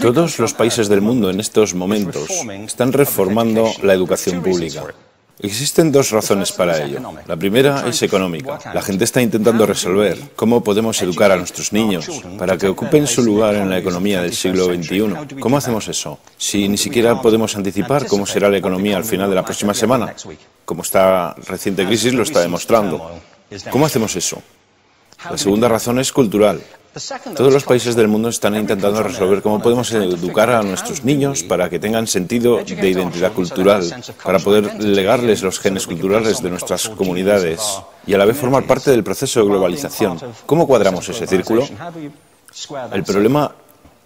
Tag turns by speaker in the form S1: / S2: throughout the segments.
S1: Todos los países del mundo en estos momentos están reformando la educación pública. Existen dos razones para ello. La primera es económica. La gente está intentando resolver cómo podemos educar a nuestros niños para que ocupen su lugar en la economía del siglo XXI. ¿Cómo hacemos eso? Si ni siquiera podemos anticipar cómo será la economía al final de la próxima semana, como esta reciente crisis lo está demostrando. ¿Cómo hacemos eso? La segunda razón es cultural. Todos los países del mundo están intentando resolver cómo podemos educar a nuestros niños para que tengan sentido de identidad cultural, para poder legarles los genes culturales de nuestras comunidades y a la vez formar parte del proceso de globalización. ¿Cómo cuadramos ese círculo? El problema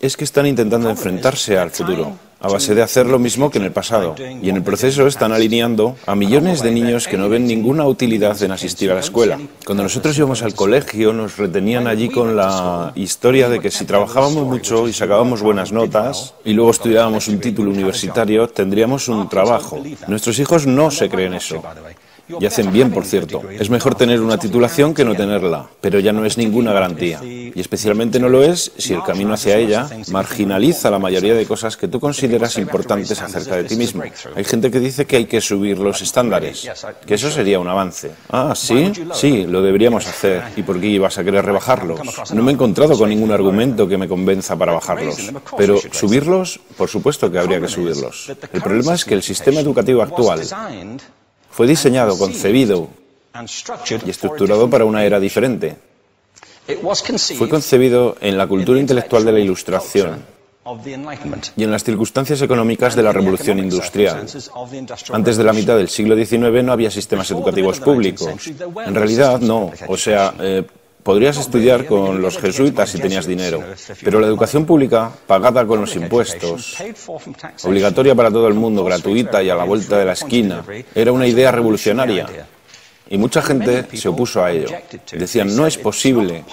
S1: es que están intentando enfrentarse al futuro, a base de hacer lo mismo que en el pasado. Y en el proceso están alineando a millones de niños que no ven ninguna utilidad en asistir a la escuela. Cuando nosotros íbamos al colegio nos retenían allí con la historia de que si trabajábamos mucho y sacábamos buenas notas y luego estudiábamos un título universitario, tendríamos un trabajo. Nuestros hijos no se creen eso. Y hacen bien, por cierto. Es mejor tener una titulación que no tenerla, pero ya no es ninguna garantía. Y especialmente no lo es si el camino hacia ella marginaliza la mayoría de cosas que tú consideras importantes acerca de ti mismo. Hay gente que dice que hay que subir los estándares, que eso sería un avance. Ah, ¿sí? Sí, lo deberíamos hacer. ¿Y por qué ibas a querer rebajarlos? No me he encontrado con ningún argumento que me convenza para bajarlos. Pero subirlos, por supuesto que habría que subirlos. El problema es que el sistema educativo actual fue diseñado, concebido y estructurado para una era diferente. Fue concebido en la cultura intelectual de la Ilustración y en las circunstancias económicas de la Revolución Industrial. Antes de la mitad del siglo XIX no había sistemas educativos públicos. En realidad no. O sea, podrías estudiar con los jesuitas si tenías dinero, pero la educación pública, pagada con los impuestos, obligatoria para todo el mundo, gratuita y a la vuelta de la esquina, era una idea revolucionaria. Y mucha gente se opuso a ello. Decían, no es posible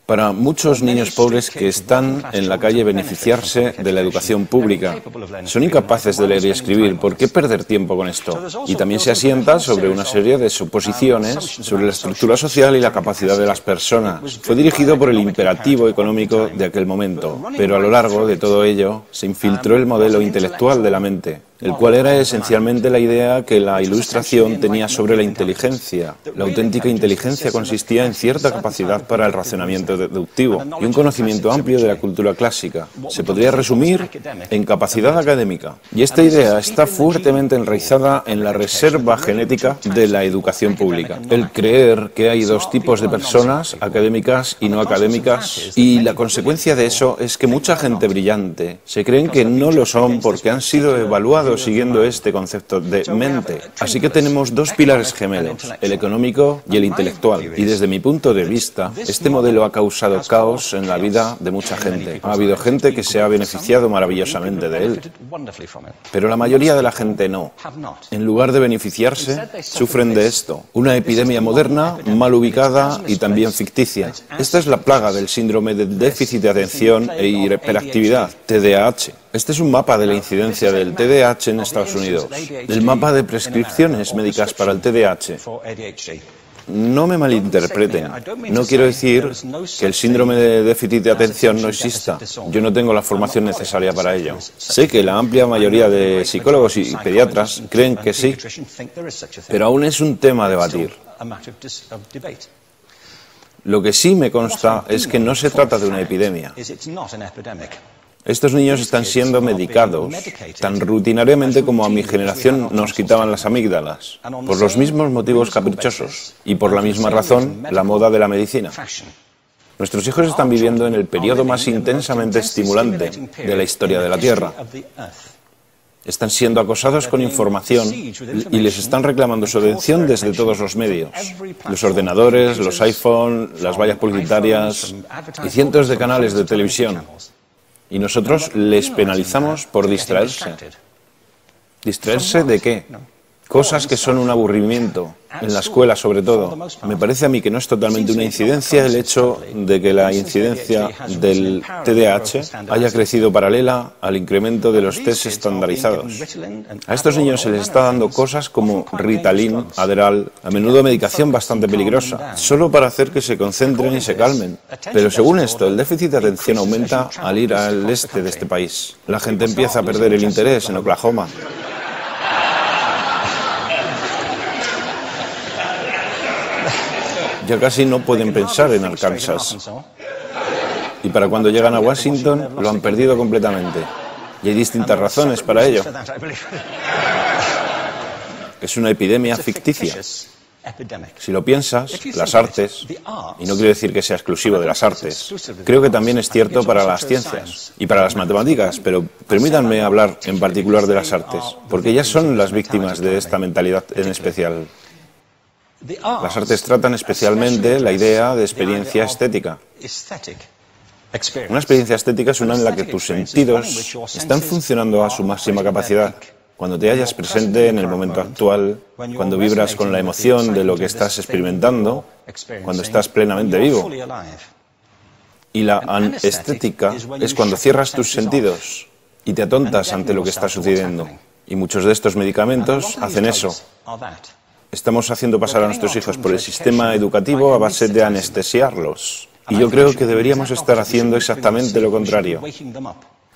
S1: para muchos niños pobres que están en la calle beneficiarse de la educación pública. Son incapaces de leer y escribir. ¿Por qué perder tiempo con esto? Y también se asienta sobre una serie de suposiciones sobre la estructura social y la capacidad de las personas. Fue dirigido por el imperativo económico de aquel momento, pero a lo largo de todo ello se infiltró el modelo intelectual de la mente, el cual era esencialmente la idea que la Ilustración tenía sobre la inteligencia. La auténtica inteligencia consistía en cierta capacidad para el razonamiento deductivo y un conocimiento amplio de la cultura clásica. Se podría resumir en capacidad académica. Y esta idea está fuertemente enraizada en la reserva genética de la educación pública. El creer que hay dos tipos de personas, académicas y no académicas, y la consecuencia de eso es que mucha gente brillante se creen que no lo son porque han sido evaluados siguiendo este concepto de mente. Así que tenemos dos pilares gemelos, el económico y el intelectual. Y desde mi punto de vista, este modelo ha causado caos en la vida de mucha gente. Ha habido gente que se ha beneficiado maravillosamente de él, pero la mayoría de la gente no. En lugar de beneficiarse, sufren de esto. Una epidemia moderna, mal ubicada y también ficticia. Esta es la plaga del síndrome de déficit de atención e hiperactividad, TDAH. Este es un mapa de la incidencia del TDAH en Estados Unidos, el mapa de prescripciones médicas para el TDAH. No me malinterpreten, no quiero decir que el síndrome de déficit de atención no exista. Yo no tengo la formación necesaria para ello. Sé que la amplia mayoría de psicólogos y pediatras creen que sí, pero aún es un tema a debatir. Lo que sí me consta es que no se trata de una epidemia. Estos niños están siendo medicados tan rutinariamente como a mi generación nos quitaban las amígdalas, por los mismos motivos caprichosos y por la misma razón, la moda de la medicina. Nuestros hijos están viviendo en el periodo más intensamente estimulante de la historia de la Tierra. Están siendo acosados con información y les están reclamando su atención desde todos los medios. Los ordenadores, los iPhone, las vallas publicitarias y cientos de canales de televisión. Y nosotros les penalizamos por distraerse. ¿Distraerse de qué? Cosas que son un aburrimiento, en la escuela sobre todo. Me parece a mí que no es totalmente una incidencia el hecho de que la incidencia del TDAH haya crecido paralela al incremento de los test estandarizados. A estos niños se les está dando cosas como Ritalin, Adderall, a menudo medicación bastante peligrosa, solo para hacer que se concentren y se calmen. Pero según esto, el déficit de atención aumenta al ir al este de este país. La gente empieza a perder el interés en Oklahoma. Ya casi no pueden pensar en Arkansas. Y para cuando llegan a Washington, lo han perdido completamente. Y hay distintas razones para ello. Es una epidemia ficticia. Si lo piensas, las artes, y no quiero decir que sea exclusivo de las artes, creo que también es cierto para las ciencias y para las matemáticas, pero permítanme hablar en particular de las artes, porque ellas son las víctimas de esta mentalidad en especial. Las artes tratan especialmente la idea de experiencia estética. Una experiencia estética es una en la que tus sentidos están funcionando a su máxima capacidad. Cuando te hallas presente en el momento actual, cuando vibras con la emoción de lo que estás experimentando, cuando estás plenamente vivo. Y la anestética es cuando cierras tus sentidos y te atontas ante lo que está sucediendo. Y muchos de estos medicamentos hacen eso. Estamos haciendo pasar a nuestros hijos por el sistema educativo a base de anestesiarlos. Y yo creo que deberíamos estar haciendo exactamente lo contrario.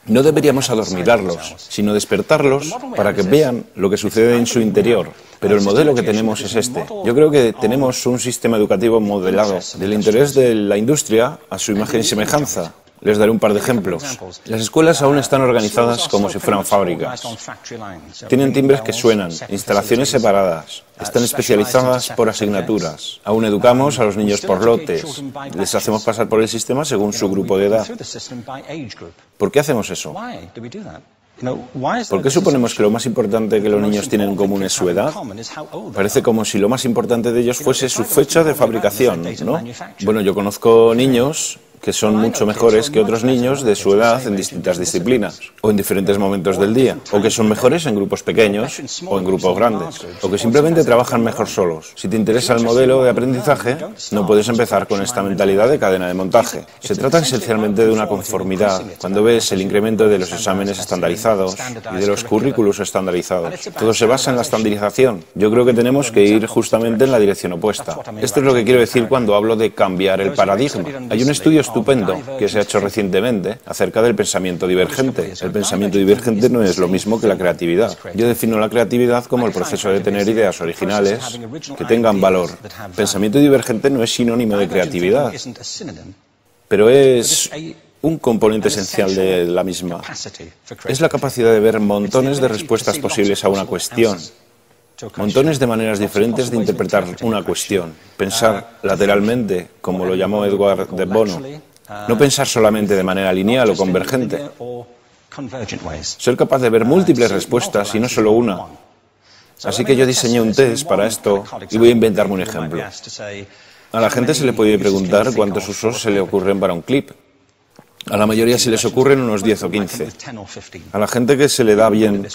S1: No deberíamos adormilarlos, sino despertarlos para que vean lo que sucede en su interior. Pero el modelo que tenemos es este. Yo creo que tenemos un sistema educativo modelado del interés de la industria a su imagen y semejanza. Les daré un par de ejemplos. Las escuelas aún están organizadas como si fueran fábricas. Tienen timbres que suenan, instalaciones separadas, están especializadas por asignaturas. Aún educamos a los niños por lotes. Les hacemos pasar por el sistema según su grupo de edad. ¿Por qué hacemos eso? ¿Por qué suponemos que lo más importante que los niños tienen en común es su edad? Parece como si lo más importante de ellos fuese su fecha de fabricación, ¿no? Bueno, yo conozco niños que son mucho mejores que otros niños de su edad en distintas disciplinas, o en diferentes momentos del día, o que son mejores en grupos pequeños o en grupos grandes, o que simplemente trabajan mejor solos. Si te interesa el modelo de aprendizaje, no puedes empezar con esta mentalidad de cadena de montaje. Se trata esencialmente de una conformidad. Cuando ves el incremento de los exámenes estandarizados y de los currículos estandarizados, todo se basa en la estandarización. Yo creo que tenemos que ir justamente en la dirección opuesta. Esto es lo que quiero decir cuando hablo de cambiar el paradigma. Hay un estudio estupendo que se ha hecho recientemente acerca del pensamiento divergente. El pensamiento divergente no es lo mismo que la creatividad. Yo defino la creatividad como el proceso de tener ideas originales que tengan valor. Pensamiento divergente no es sinónimo de creatividad, pero es un componente esencial de la misma. Es la capacidad de ver montones de respuestas posibles a una cuestión. Montones de maneras diferentes de interpretar una cuestión. Pensar lateralmente, como lo llamó Edward de Bono. No pensar solamente de manera lineal o convergente. Ser capaz de ver múltiples respuestas y no solo una. Así que yo diseñé un test para esto y voy a inventarme un ejemplo. A la gente se le puede preguntar cuántos usos se le ocurren para un clip. A la mayoría se les ocurren unos 10 o 15. A la gente que se le da bien,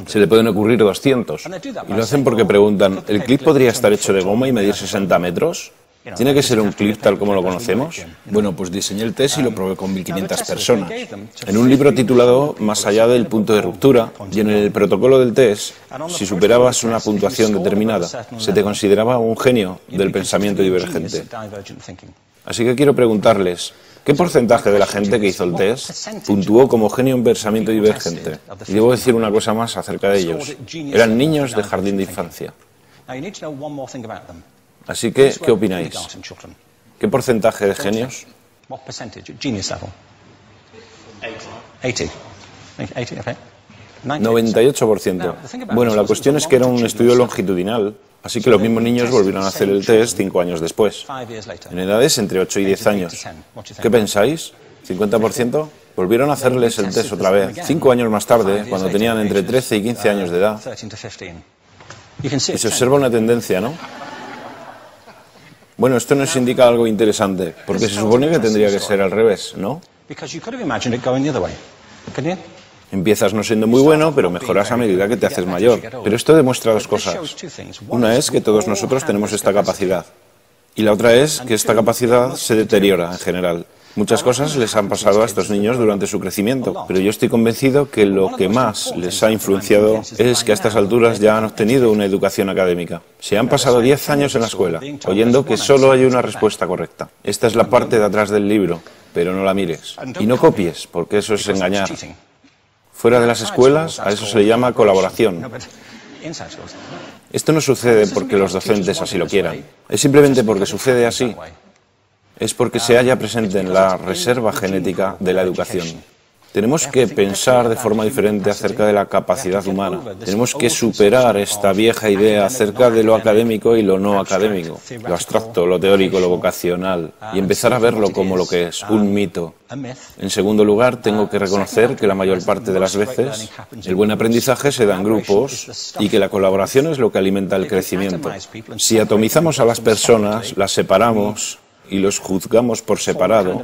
S1: se le pueden ocurrir 200. Y lo hacen porque preguntan, ¿el clip podría estar hecho de goma y medir 60 metros? ¿Tiene que ser un clip tal como lo conocemos? Bueno, pues diseñé el test y lo probé con 1.500 personas. En un libro titulado Más allá del punto de ruptura, y en el protocolo del test, si superabas una puntuación determinada, se te consideraba un genio del pensamiento divergente. Así que quiero preguntarles, ¿qué porcentaje de la gente que hizo el test puntuó como genio en pensamiento divergente? Y debo decir una cosa más acerca de ellos. Eran niños de jardín de infancia. Así que, ¿qué opináis? ¿Qué porcentaje de genios? 98%. Bueno, la cuestión es que era un estudio longitudinal, así que los mismos niños volvieron a hacer el test 5 años después, en edades entre 8 y 10 años. ¿Qué pensáis? ¿50%? Volvieron a hacerles el test otra vez, 5 años más tarde, cuando tenían entre 13 y 15 años de edad. Y se observa una tendencia, ¿no? Bueno, esto nos indica algo interesante, porque se supone que tendría que ser al revés, ¿no? Empiezas no siendo muy bueno, pero mejoras a medida que te haces mayor. Pero esto demuestra dos cosas. Una es que todos nosotros tenemos esta capacidad. Y la otra es que esta capacidad se deteriora en general. Muchas cosas les han pasado a estos niños durante su crecimiento, pero yo estoy convencido que lo que más les ha influenciado es que a estas alturas ya han obtenido una educación académica. Se han pasado 10 años en la escuela, oyendo que solo hay una respuesta correcta. Esta es la parte de atrás del libro, pero no la mires. Y no copies, porque eso es engañar. Fuera de las escuelas, a eso se le llama colaboración. Esto no sucede porque los docentes así lo quieran. Es simplemente porque sucede así. Es porque se halla presente en la reserva genética de la educación. Tenemos que pensar de forma diferente acerca de la capacidad humana. Tenemos que superar esta vieja idea acerca de lo académico y lo no académico, lo abstracto, lo teórico, lo vocacional, y empezar a verlo como lo que es, un mito. En segundo lugar, tengo que reconocer que la mayor parte de las veces el buen aprendizaje se da en grupos y que la colaboración es lo que alimenta el crecimiento. Si atomizamos a las personas, las separamos y los juzgamos por separado,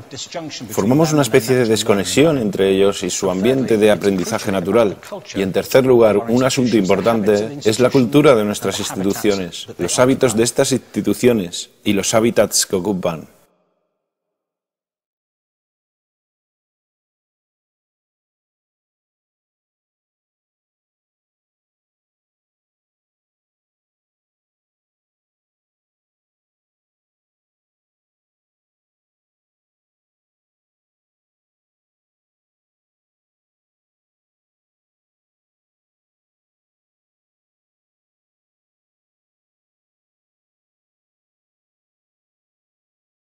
S1: formamos una especie de desconexión entre ellos y su ambiente de aprendizaje natural. Y en tercer lugar, un asunto importante es la cultura de nuestras instituciones, los hábitos de estas instituciones y los hábitats que ocupan.